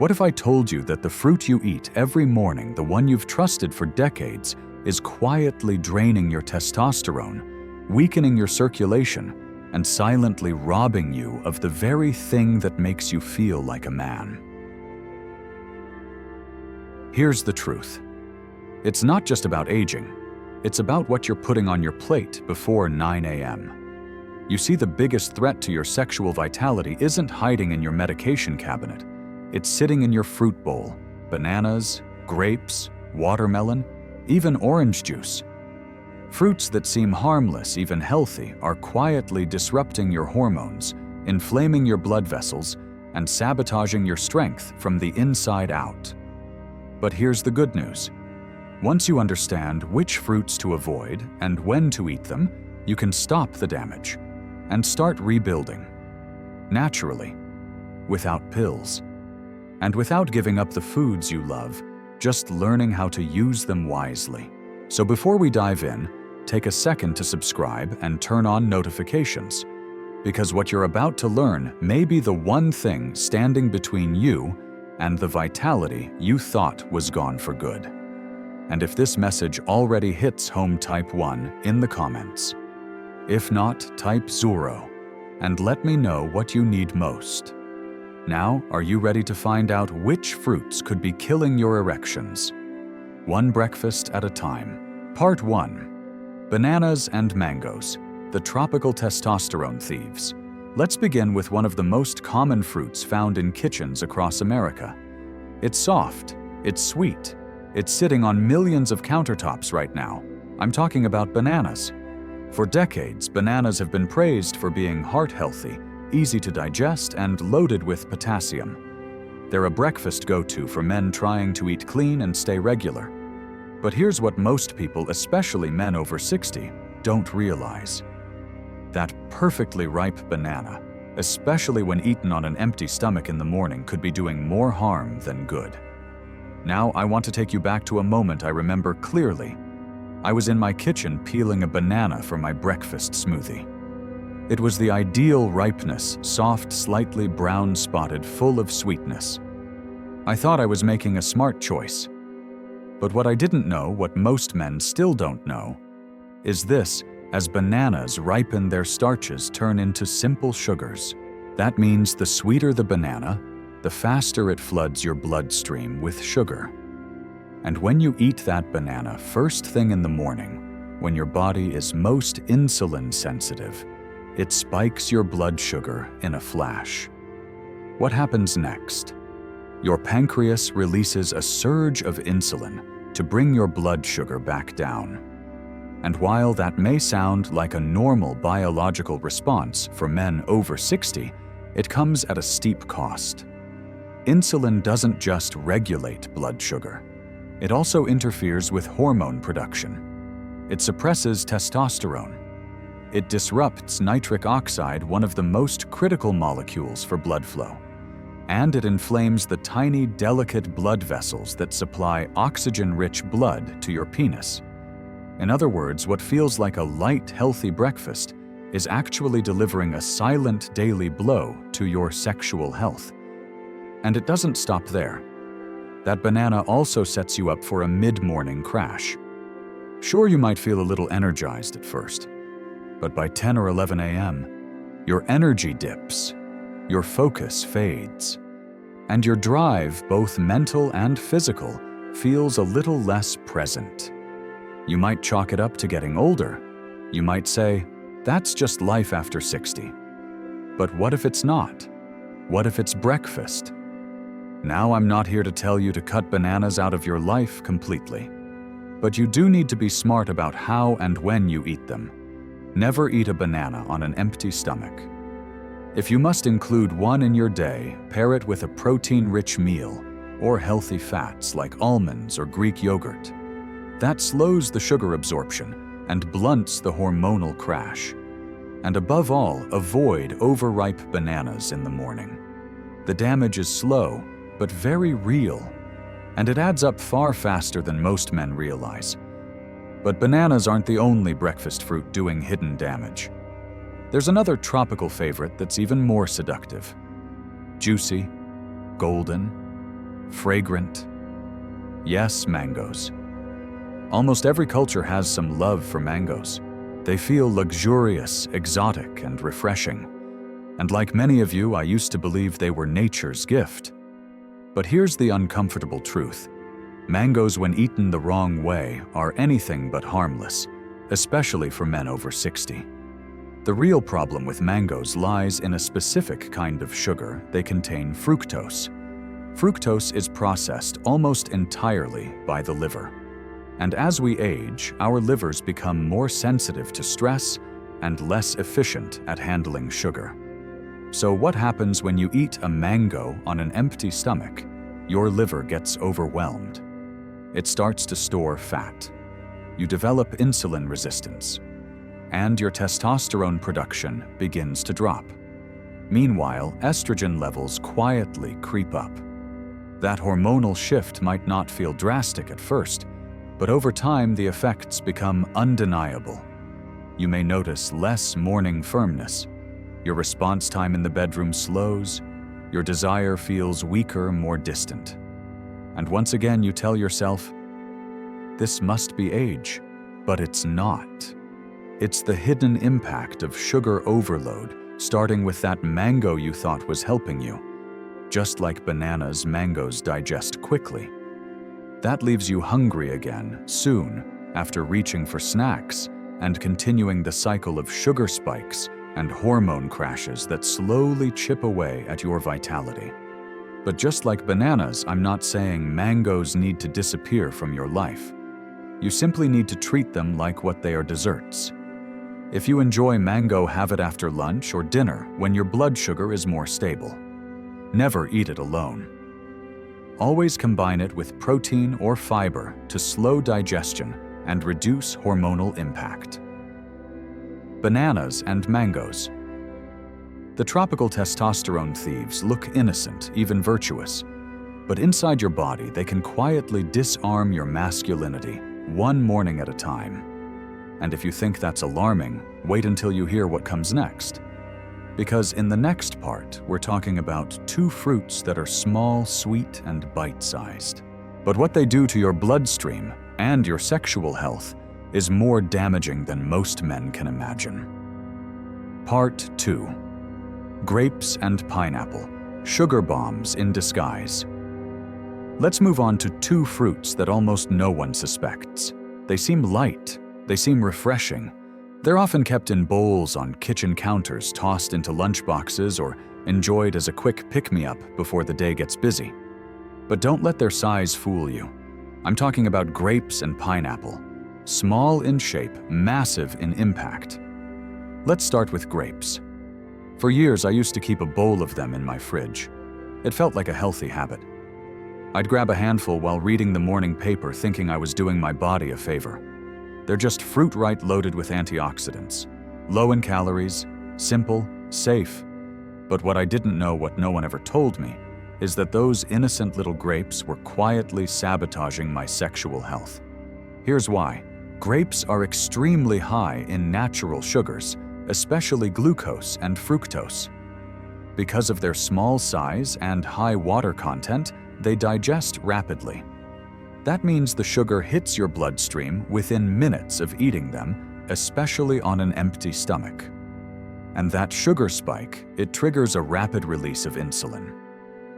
What if I told you that the fruit you eat every morning, the one you've trusted for decades, is quietly draining your testosterone, weakening your circulation, and silently robbing you of the very thing that makes you feel like a man? Here's the truth. It's not just about aging. It's about what you're putting on your plate before 9 a.m. You see, the biggest threat to your sexual vitality isn't hiding in your medication cabinet. It's sitting in your fruit bowl: bananas, grapes, watermelon, even orange juice. Fruits that seem harmless, even healthy, are quietly disrupting your hormones, inflaming your blood vessels, and sabotaging your strength from the inside out. But here's the good news. Once you understand which fruits to avoid and when to eat them, you can stop the damage and start rebuilding. Naturally, without pills. And without giving up the foods you love, just learning how to use them wisely. So before we dive in, take a second to subscribe and turn on notifications, because what you're about to learn may be the one thing standing between you and the vitality you thought was gone for good. And if this message already hits home, type 1 in the comments. If not, type 0 and let me know what you need most. Now, are you ready to find out which fruits could be killing your erections? One breakfast at a time. Part 1. Bananas and mangoes, the tropical testosterone thieves. Let's begin with one of the most common fruits found in kitchens across America. It's soft, it's sweet, it's sitting on millions of countertops right now. I'm talking about bananas. For decades, bananas have been praised for being heart-healthy, easy to digest, and loaded with potassium. They're a breakfast go-to for men trying to eat clean and stay regular. But here's what most people, especially men over 60, don't realize. That perfectly ripe banana, especially when eaten on an empty stomach in the morning, could be doing more harm than good. Now, I want to take you back to a moment I remember clearly. I was in my kitchen peeling a banana for my breakfast smoothie. It was the ideal ripeness, soft, slightly brown spotted, full of sweetness. I thought I was making a smart choice. But what I didn't know, what most men still don't know, is this: as bananas ripen, their starches turn into simple sugars. That means the sweeter the banana, the faster it floods your bloodstream with sugar. And when you eat that banana first thing in the morning, when your body is most insulin sensitive, it spikes your blood sugar in a flash. What happens next? Your pancreas releases a surge of insulin to bring your blood sugar back down. And while that may sound like a normal biological response for men over 60, it comes at a steep cost. Insulin doesn't just regulate blood sugar. It also interferes with hormone production. It suppresses testosterone. It disrupts nitric oxide, one of the most critical molecules for blood flow. And it inflames the tiny, delicate blood vessels that supply oxygen-rich blood to your penis. In other words, what feels like a light, healthy breakfast is actually delivering a silent daily blow to your sexual health. And it doesn't stop there. That banana also sets you up for a mid-morning crash. Sure, you might feel a little energized at first, but by 10 or 11 a.m., your energy dips, your focus fades, and your drive, both mental and physical, feels a little less present. You might chalk it up to getting older. You might say, that's just life after 60. But what if it's not? What if it's breakfast? Now, I'm not here to tell you to cut bananas out of your life completely, but you do need to be smart about how and when you eat them. Never eat a banana on an empty stomach. If you must include one in your day, pair it with a protein-rich meal or healthy fats like almonds or Greek yogurt. That slows the sugar absorption and blunts the hormonal crash. And above all, avoid overripe bananas in the morning. The damage is slow, but very real, and it adds up far faster than most men realize. But bananas aren't the only breakfast fruit doing hidden damage. There's another tropical favorite that's even more seductive. Juicy, golden, fragrant. Yes, mangoes. Almost every culture has some love for mangoes. They feel luxurious, exotic, and refreshing. And like many of you, I used to believe they were nature's gift. But here's the uncomfortable truth. Mangoes, when eaten the wrong way, are anything but harmless, especially for men over 60. The real problem with mangoes lies in a specific kind of sugar. They contain fructose. Fructose is processed almost entirely by the liver. And as we age, our livers become more sensitive to stress and less efficient at handling sugar. So what happens when you eat a mango on an empty stomach? Your liver gets overwhelmed. It starts to store fat. You develop insulin resistance, and your testosterone production begins to drop. Meanwhile, estrogen levels quietly creep up. That hormonal shift might not feel drastic at first, but over time the effects become undeniable. You may notice less morning firmness. Your response time in the bedroom slows. Your desire feels weaker, more distant. And once again you tell yourself, this must be age, but it's not. It's the hidden impact of sugar overload, starting with that mango you thought was helping you. Just like bananas, mangoes digest quickly. That leaves you hungry again, soon, after reaching for snacks and continuing the cycle of sugar spikes and hormone crashes that slowly chip away at your vitality. But just like bananas, I'm not saying mangoes need to disappear from your life. You simply need to treat them like what they are, desserts. If you enjoy mango, have it after lunch or dinner when your blood sugar is more stable. Never eat it alone. Always combine it with protein or fiber to slow digestion and reduce hormonal impact. Bananas and mangoes. The tropical testosterone thieves look innocent, even virtuous. But inside your body, they can quietly disarm your masculinity, one morning at a time. And if you think that's alarming, wait until you hear what comes next. Because in the next part, we're talking about two fruits that are small, sweet, and bite-sized. But what they do to your bloodstream and your sexual health is more damaging than most men can imagine. Part 2. Grapes and pineapple. Sugar bombs in disguise. Let's move on to two fruits that almost no one suspects. They seem light. They seem refreshing. They're often kept in bowls on kitchen counters, tossed into lunchboxes, or enjoyed as a quick pick-me-up before the day gets busy. But don't let their size fool you. I'm talking about grapes and pineapple. Small in shape, massive in impact. Let's start with grapes. For years, I used to keep a bowl of them in my fridge. It felt like a healthy habit. I'd grab a handful while reading the morning paper, thinking I was doing my body a favor. They're just fruit right loaded with antioxidants. Low in calories, simple, safe. But what I didn't know, what no one ever told me, is that those innocent little grapes were quietly sabotaging my sexual health. Here's why. Grapes are extremely high in natural sugars, especially glucose and fructose. Because of their small size and high water content, they digest rapidly. That means the sugar hits your bloodstream within minutes of eating them, especially on an empty stomach. And that sugar spike, it triggers a rapid release of insulin.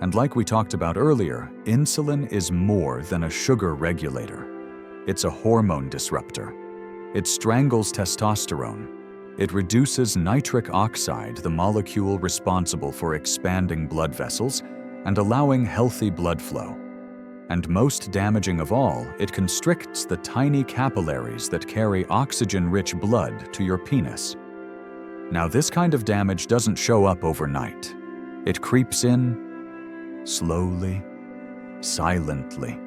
And like we talked about earlier, insulin is more than a sugar regulator. It's a hormone disruptor. It strangles testosterone. It reduces nitric oxide, the molecule responsible for expanding blood vessels and allowing healthy blood flow. And most damaging of all, it constricts the tiny capillaries that carry oxygen-rich blood to your penis. Now, this kind of damage doesn't show up overnight. It creeps in slowly, silently.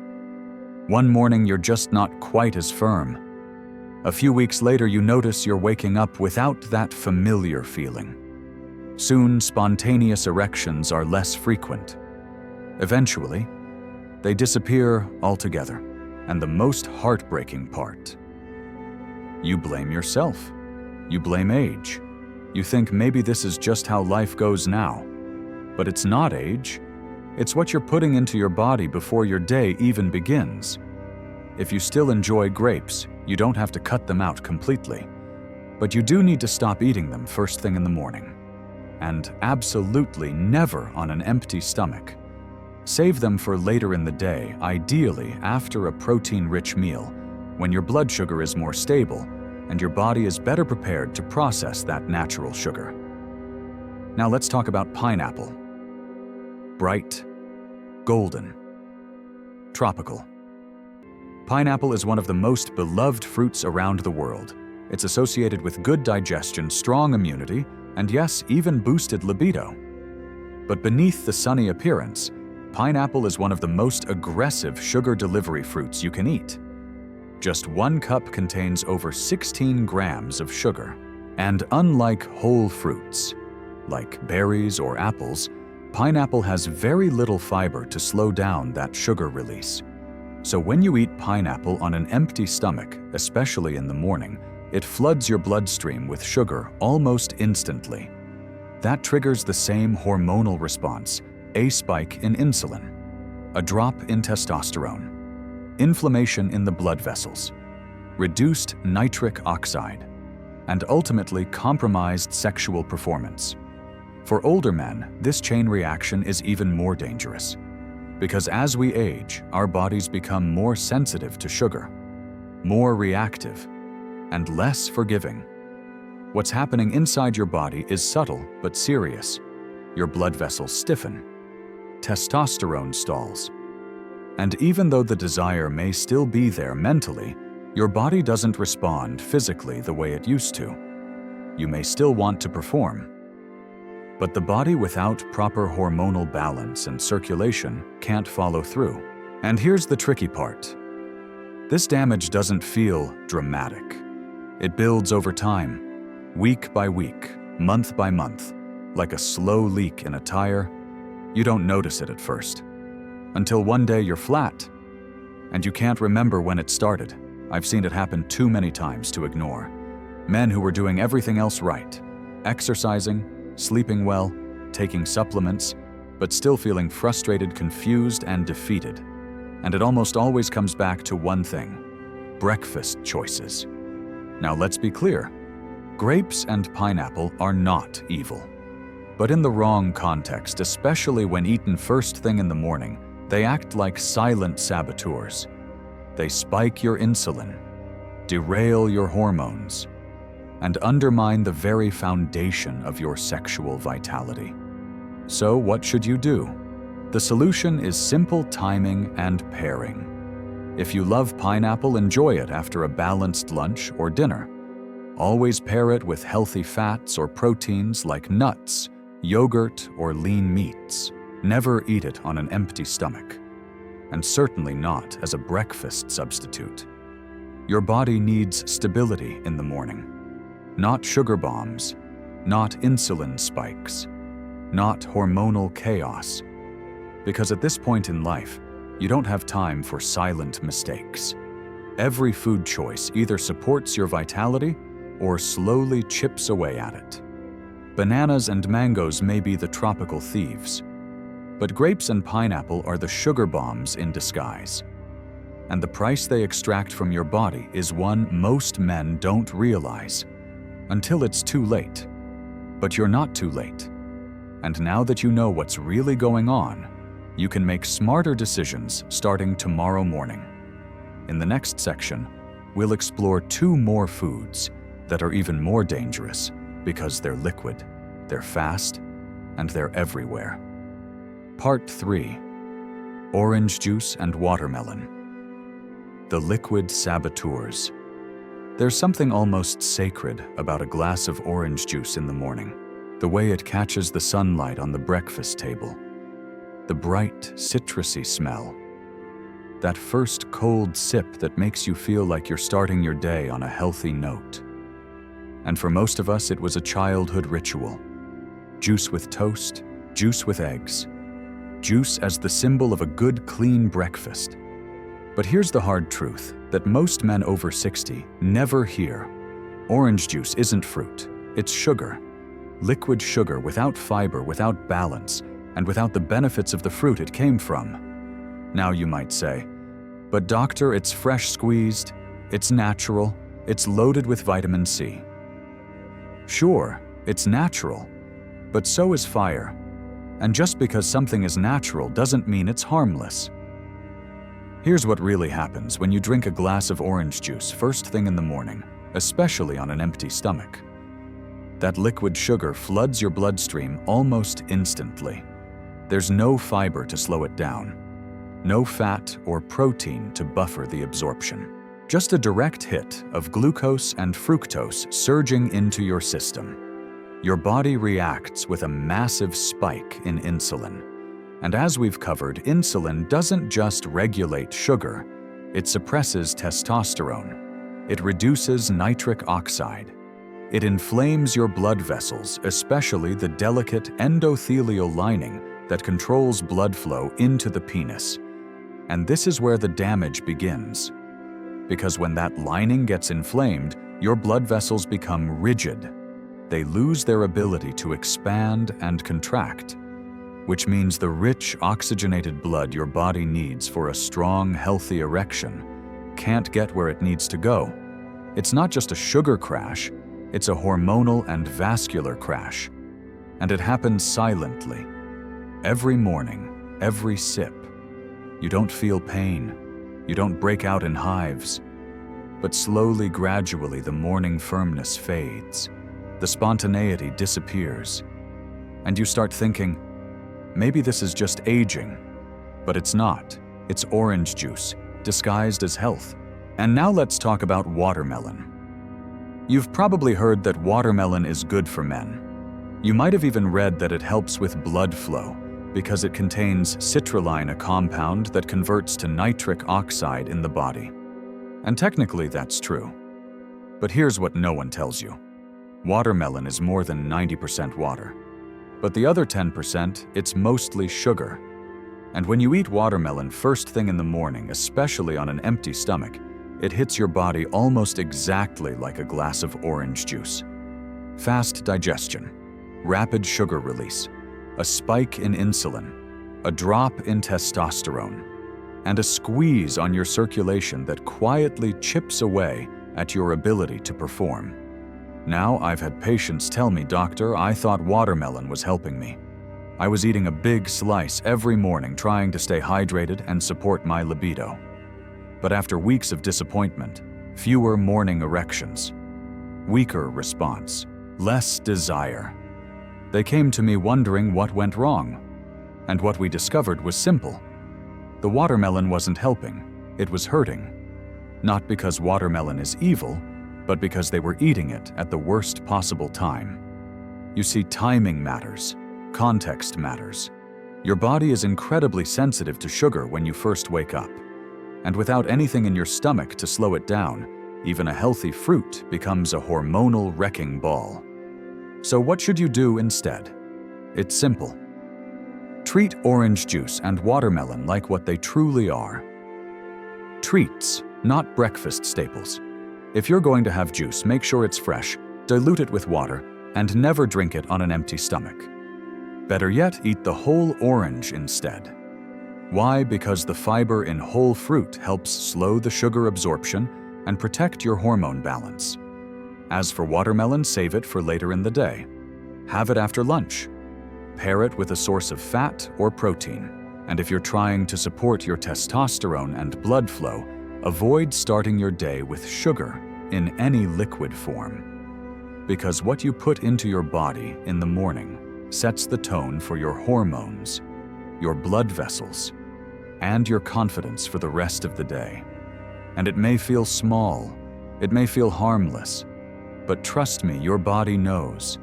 One morning, you're just not quite as firm. A few weeks later, you notice you're waking up without that familiar feeling. Soon, spontaneous erections are less frequent. Eventually, they disappear altogether. And the most heartbreaking part, you blame yourself. You blame age. You think maybe this is just how life goes now. But it's not age. It's what you're putting into your body before your day even begins. If you still enjoy grapes, you don't have to cut them out completely. But you do need to stop eating them first thing in the morning. And absolutely never on an empty stomach. Save them for later in the day, ideally after a protein-rich meal, when your blood sugar is more stable and your body is better prepared to process that natural sugar. Now let's talk about pineapple. Bright, golden, tropical. Pineapple is one of the most beloved fruits around the world. It's associated with good digestion, strong immunity, and yes, even boosted libido. But beneath the sunny appearance, pineapple is one of the most aggressive sugar delivery fruits you can eat. Just 1 cup contains over 16 grams of sugar. And unlike whole fruits, like berries or apples, pineapple has very little fiber to slow down that sugar release. So when you eat pineapple on an empty stomach, especially in the morning, it floods your bloodstream with sugar almost instantly. That triggers the same hormonal response, a spike in insulin, a drop in testosterone, inflammation in the blood vessels, reduced nitric oxide, and ultimately compromised sexual performance. For older men, this chain reaction is even more dangerous, because as we age, our bodies become more sensitive to sugar, more reactive, and less forgiving. What's happening inside your body is subtle but serious. Your blood vessels stiffen, testosterone stalls, and even though the desire may still be there mentally, your body doesn't respond physically the way it used to. You may still want to perform, but the body without proper hormonal balance and circulation can't follow through. And here's the tricky part. This damage doesn't feel dramatic. It builds over time, week by week, month by month, like a slow leak in a tire. You don't notice it at first, until one day you're flat, and you can't remember when it started. I've seen it happen too many times to ignore. Men who were doing everything else right, exercising, sleeping well, taking supplements, but still feeling frustrated, confused, and defeated. And it almost always comes back to one thing: breakfast choices. Now let's be clear. Grapes and pineapple are not evil. But in the wrong context, especially when eaten first thing in the morning, they act like silent saboteurs. They spike your insulin, derail your hormones, and undermine the very foundation of your sexual vitality. So what should you do? The solution is simple timing and pairing. If you love pineapple, enjoy it after a balanced lunch or dinner. Always pair it with healthy fats or proteins like nuts, yogurt, or lean meats. Never eat it on an empty stomach, and certainly not as a breakfast substitute. Your body needs stability in the morning, not sugar bombs, not insulin spikes, not hormonal chaos. Because at this point in life, you don't have time for silent mistakes. Every food choice either supports your vitality or slowly chips away at it. Bananas and mangoes may be the tropical thieves, but grapes and pineapple are the sugar bombs in disguise. And the price they extract from your body is one most men don't realize until it's too late. But you're not too late. And now that you know what's really going on, you can make smarter decisions starting tomorrow morning. In the next section, we'll explore 2 more foods that are even more dangerous because they're liquid, they're fast, and they're everywhere. Part 3. Orange juice and watermelon. The liquid saboteurs. There's something almost sacred about a glass of orange juice in the morning, the way it catches the sunlight on the breakfast table. The bright, citrusy smell. That first cold sip that makes you feel like you're starting your day on a healthy note. And for most of us, it was a childhood ritual. Juice with toast, juice with eggs. Juice as the symbol of a good, clean breakfast. But here's the hard truth that most men over 60 never hear. Orange juice isn't fruit, it's sugar. Liquid sugar without fiber, without balance, and without the benefits of the fruit it came from. Now you might say, "But doctor, it's fresh squeezed, it's natural, it's loaded with vitamin C." Sure, it's natural, but so is fire. And just because something is natural doesn't mean it's harmless. Here's what really happens when you drink a glass of orange juice first thing in the morning, especially on an empty stomach. That liquid sugar floods your bloodstream almost instantly. There's no fiber to slow it down, no fat or protein to buffer the absorption. Just a direct hit of glucose and fructose surging into your system. Your body reacts with a massive spike in insulin. And as we've covered, insulin doesn't just regulate sugar, it suppresses testosterone. It reduces nitric oxide. It inflames your blood vessels, especially the delicate endothelial lining that controls blood flow into the penis. And this is where the damage begins. Because when that lining gets inflamed, your blood vessels become rigid. They lose their ability to expand and contract, which means the rich oxygenated blood your body needs for a strong, healthy erection can't get where it needs to go. It's not just a sugar crash, it's a hormonal and vascular crash. And it happens silently. Every morning, every sip. You don't feel pain. You don't break out in hives. But slowly, gradually, the morning firmness fades. The spontaneity disappears. And you start thinking, maybe this is just aging. But it's not. It's orange juice, disguised as health. And now let's talk about watermelon. You've probably heard that watermelon is good for men. You might have even read that it helps with blood flow because it contains citrulline, a compound that converts to nitric oxide in the body. And technically that's true. But here's what no one tells you. Watermelon is more than 90% water. But the other 10%, it's mostly sugar. And when you eat watermelon first thing in the morning, especially on an empty stomach, it hits your body almost exactly like a glass of orange juice. Fast digestion, rapid sugar release, a spike in insulin, a drop in testosterone, and a squeeze on your circulation that quietly chips away at your ability to perform. Now I've had patients tell me, "Doctor, I thought watermelon was helping me. I was eating a big slice every morning trying to stay hydrated and support my libido." But after weeks of disappointment, fewer morning erections, weaker response, less desire. They came to me wondering what went wrong. And what we discovered was simple. The watermelon wasn't helping, it was hurting. Not because watermelon is evil, but because they were eating it at the worst possible time. You see, timing matters, context matters. Your body is incredibly sensitive to sugar when you first wake up. And without anything in your stomach to slow it down, even a healthy fruit becomes a hormonal wrecking ball. So what should you do instead? It's simple. Treat orange juice and watermelon like what they truly are. Treats, not breakfast staples. If you're going to have juice, make sure it's fresh, dilute it with water, and never drink it on an empty stomach. Better yet, eat the whole orange instead. Why? Because the fiber in whole fruit helps slow the sugar absorption and protect your hormone balance. As for watermelon, save it for later in the day. Have it after lunch. Pair it with a source of fat or protein. And if you're trying to support your testosterone and blood flow, avoid starting your day with sugar in any liquid form. Because what you put into your body in the morning sets the tone for your hormones, your blood vessels, and your confidence for the rest of the day. And it may feel small, it may feel harmless, but trust me, your body knows.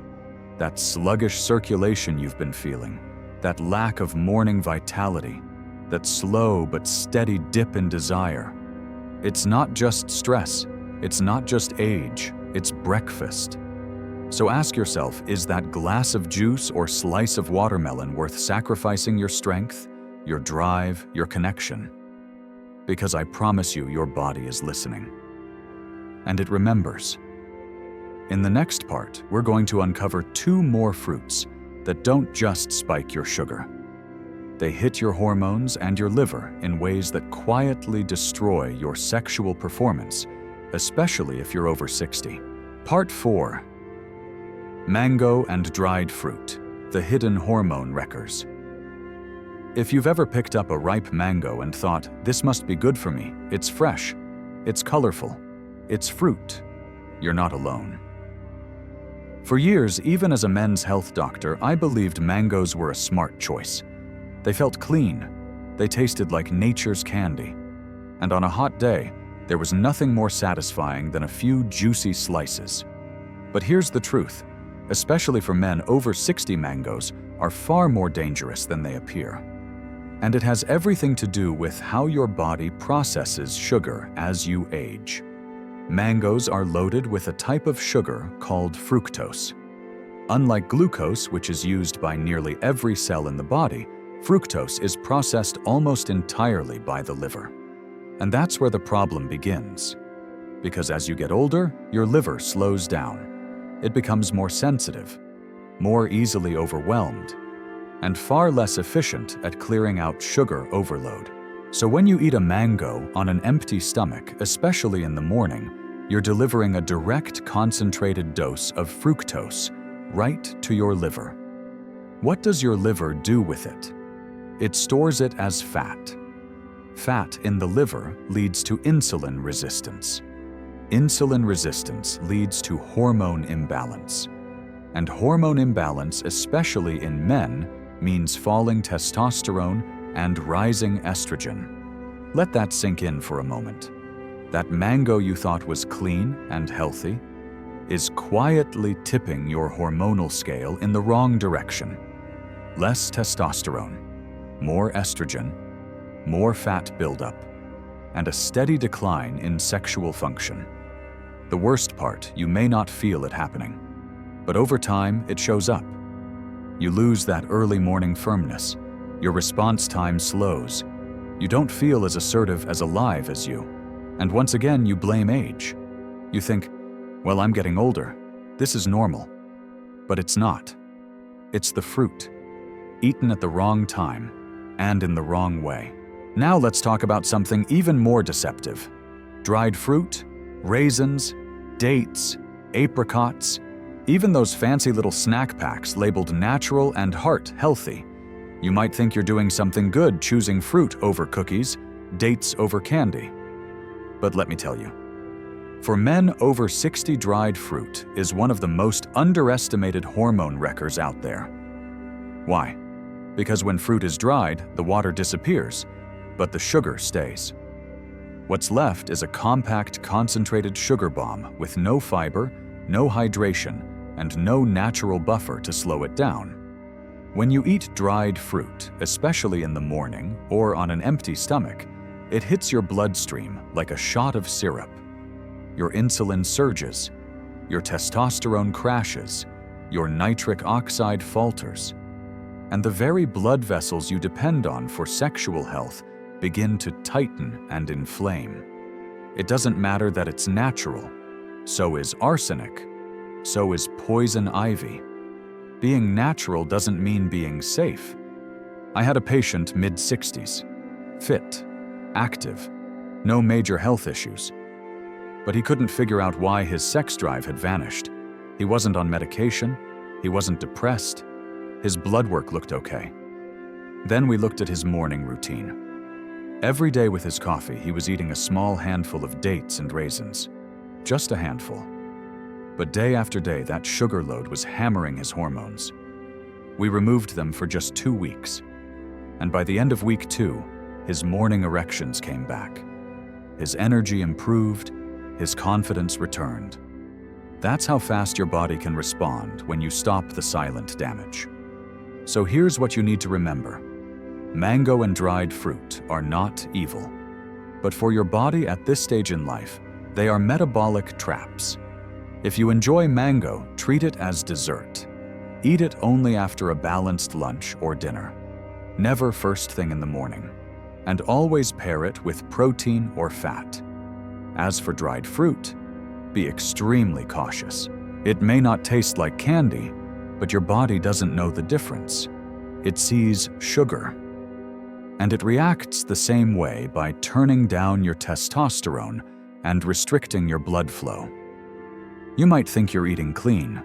That sluggish circulation you've been feeling, that lack of morning vitality, that slow but steady dip in desire. It's not just stress, it's not just age, it's breakfast. So ask yourself, is that glass of juice or slice of watermelon worth sacrificing your strength, your drive, your connection? Because I promise you, your body is listening. And it remembers. In the next part, we're going to uncover 2 more fruits that don't just spike your sugar, They hit your hormones and your liver in ways that quietly destroy your sexual performance, especially if you're over 60. Part 4. Mango and dried fruit, the hidden hormone wreckers. If you've ever picked up a ripe mango and thought, this must be good for me, it's fresh, it's colorful, it's fruit, you're not alone. For years, even as a men's health doctor, I believed mangoes were a smart choice. They felt clean, they tasted like nature's candy, and on a hot day, there was nothing more satisfying than a few juicy slices. But here's the truth, especially for men over 60, mangoes are far more dangerous than they appear. And it has everything to do with how your body processes sugar as you age. Mangoes are loaded with a type of sugar called fructose. Unlike glucose, which is used by nearly every cell in the body, fructose is processed almost entirely by the liver. And that's where the problem begins. Because as you get older, your liver slows down. It becomes more sensitive, more easily overwhelmed, and far less efficient at clearing out sugar overload. So when you eat a mango on an empty stomach, especially in the morning, you're delivering a direct concentrated dose of fructose right to your liver. What does your liver do with it? It stores it as fat. Fat in the liver leads to insulin resistance. Insulin resistance leads to hormone imbalance. And hormone imbalance, especially in men, means falling testosterone and rising estrogen. Let that sink in for a moment. That mango you thought was clean and healthy is quietly tipping your hormonal scale in the wrong direction. Less testosterone, more estrogen, more fat buildup, and a steady decline in sexual function. The worst part, you may not feel it happening, but over time it shows up. You lose that early morning firmness, your response time slows, you don't feel as assertive, as alive as you, and once again you blame age. You think, well, I'm getting older, this is normal. But it's not. It's the fruit, eaten at the wrong time, and in the wrong way. Now let's talk about something even more deceptive. Dried fruit, raisins, dates, apricots, even those fancy little snack packs labeled natural and heart healthy. You might think you're doing something good choosing fruit over cookies, dates over candy. But let me tell you, for men over 60, dried fruit is one of the most underestimated hormone wreckers out there. Why? Because when fruit is dried, the water disappears, but the sugar stays. What's left is a compact, concentrated sugar bomb with no fiber, no hydration, and no natural buffer to slow it down. When you eat dried fruit, especially in the morning or on an empty stomach, it hits your bloodstream like a shot of syrup. Your insulin surges, your testosterone crashes, your nitric oxide falters, and the very blood vessels you depend on for sexual health begin to tighten and inflame. It doesn't matter that it's natural. So is arsenic. So is poison ivy. Being natural doesn't mean being safe. I had a patient mid-60s, fit, active, no major health issues. But he couldn't figure out why his sex drive had vanished. He wasn't on medication, he wasn't depressed, his blood work looked okay. Then we looked at his morning routine. Every day with his coffee, he was eating a small handful of dates and raisins. Just a handful. But day after day, that sugar load was hammering his hormones. We removed them for just 2 weeks. And by the end of week 2, his morning erections came back. His energy improved, his confidence returned. That's how fast your body can respond when you stop the silent damage. So here's what you need to remember. Mango and dried fruit are not evil. But for your body at this stage in life, they are metabolic traps. If you enjoy mango, treat it as dessert. Eat it only after a balanced lunch or dinner. Never first thing in the morning. And always pair it with protein or fat. As for dried fruit, be extremely cautious. It may not taste like candy, but your body doesn't know the difference. It sees sugar, And it reacts the same way by turning down your testosterone and restricting your blood flow. You might think you're eating clean,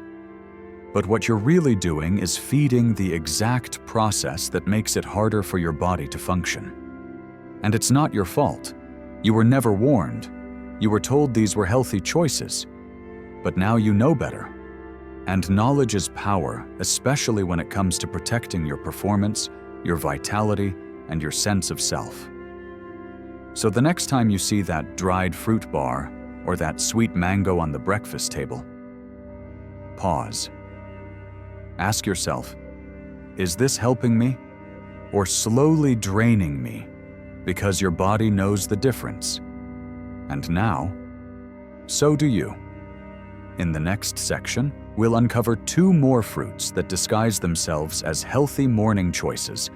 but what you're really doing is feeding the exact process that makes it harder for your body to function. And it's not your fault. You were never warned. You were told these were healthy choices. But now you know better. And knowledge is power, especially when it comes to protecting your performance, your vitality, and your sense of self. So the next time you see that dried fruit bar or that sweet mango on the breakfast table, pause. Ask yourself, is this helping me or slowly draining me? Because your body knows the difference. And now, so do you. In the next section, we'll uncover 2 more fruits that disguise themselves as healthy morning choices,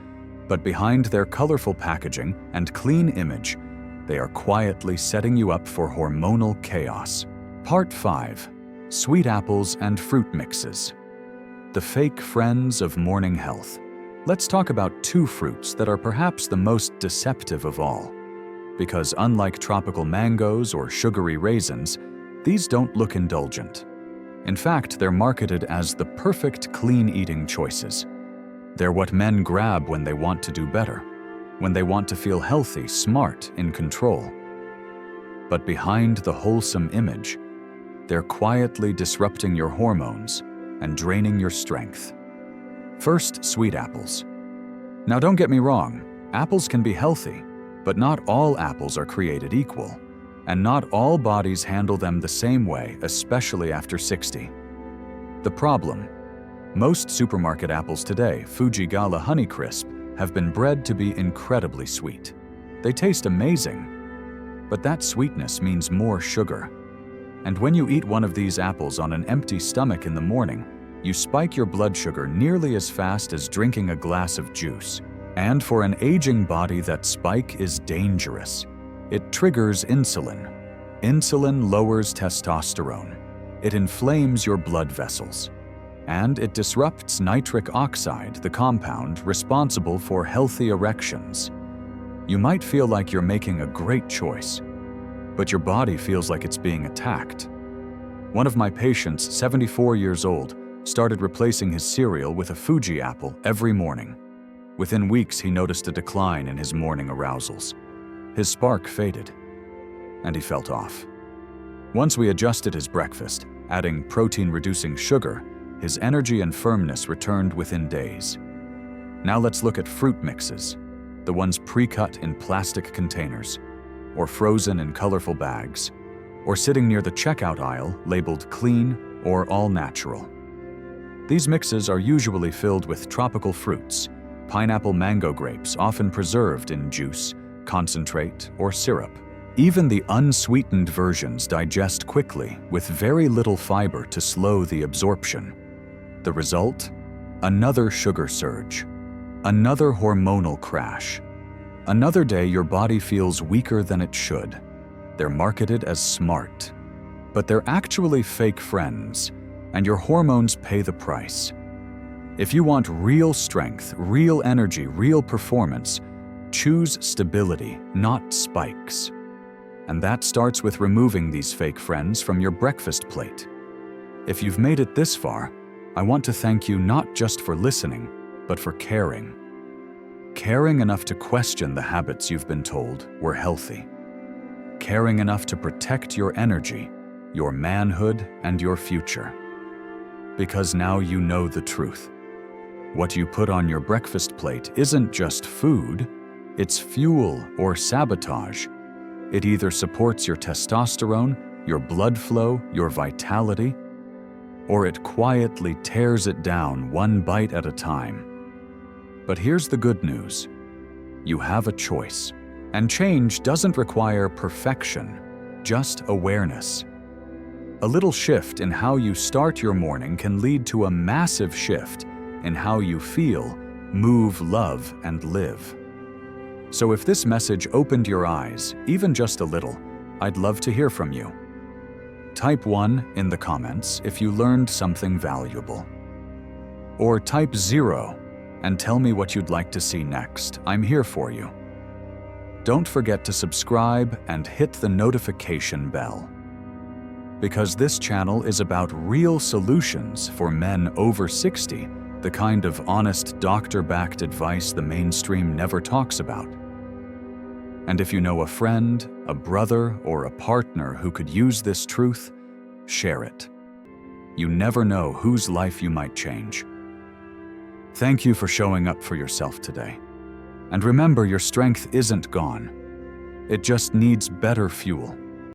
but behind their colorful packaging and clean image, they are quietly setting you up for hormonal chaos. Part 5. Sweet apples and fruit mixes. The fake friends of morning health. Let's talk about 2 fruits that are perhaps the most deceptive of all. Because unlike tropical mangoes or sugary raisins, these don't look indulgent. In fact, they're marketed as the perfect clean-eating choices. They're what men grab when they want to do better, when they want to feel healthy, smart, in control. But behind the wholesome image, they're quietly disrupting your hormones and draining your strength. First, sweet apples. Now don't get me wrong, apples can be healthy, but not all apples are created equal, and not all bodies handle them the same way, especially after 60. The problem: most supermarket apples today, Fuji Gala Honeycrisp, have been bred to be incredibly sweet. They taste amazing, but that sweetness means more sugar. And when you eat one of these apples on an empty stomach in the morning, you spike your blood sugar nearly as fast as drinking a glass of juice. And for an aging body, that spike is dangerous. It triggers insulin. Insulin lowers testosterone. It inflames your blood vessels. And it disrupts nitric oxide, the compound responsible for healthy erections. You might feel like you're making a great choice, but your body feels like it's being attacked. One of my patients, 74 years old, started replacing his cereal with a Fuji apple every morning. Within weeks, he noticed a decline in his morning arousals. His spark faded, and he felt off. Once we adjusted his breakfast, adding protein-reducing sugar, his energy and firmness returned within days. Now let's look at fruit mixes, the ones pre-cut in plastic containers, or frozen in colorful bags, or sitting near the checkout aisle labeled clean or all natural. These mixes are usually filled with tropical fruits, pineapple, mango, grapes, often preserved in juice, concentrate, or syrup. Even the unsweetened versions digest quickly with very little fiber to slow the absorption. The result? Another sugar surge, another hormonal crash. Another day your body feels weaker than it should. They're marketed as smart, but they're actually fake friends, and your hormones pay the price. If you want real strength, real energy, real performance, choose stability, not spikes. And that starts with removing these fake friends from your breakfast plate. If you've made it this far, I want to thank you not just for listening, but for caring. Caring enough to question the habits you've been told were healthy. Caring enough to protect your energy, your manhood, and your future. Because now you know the truth. What you put on your breakfast plate isn't just food, it's fuel or sabotage. It either supports your testosterone, your blood flow, your vitality, or it quietly tears it down one bite at a time. But here's the good news. You have a choice. And change doesn't require perfection, just awareness. A little shift in how you start your morning can lead to a massive shift in how you feel, move, love, and live. So if this message opened your eyes, even just a little, I'd love to hear from you. Type 1 in the comments if you learned something valuable. Or type 0 and tell me what you'd like to see next. I'm here for you. Don't forget to subscribe and hit the notification bell, because this channel is about real solutions for men over 60, the kind of honest doctor-backed advice the mainstream never talks about. And if you know a friend, a brother, or a partner who could use this truth, share it. You never know whose life you might change. Thank you for showing up for yourself today. And remember, your strength isn't gone. It just needs better fuel.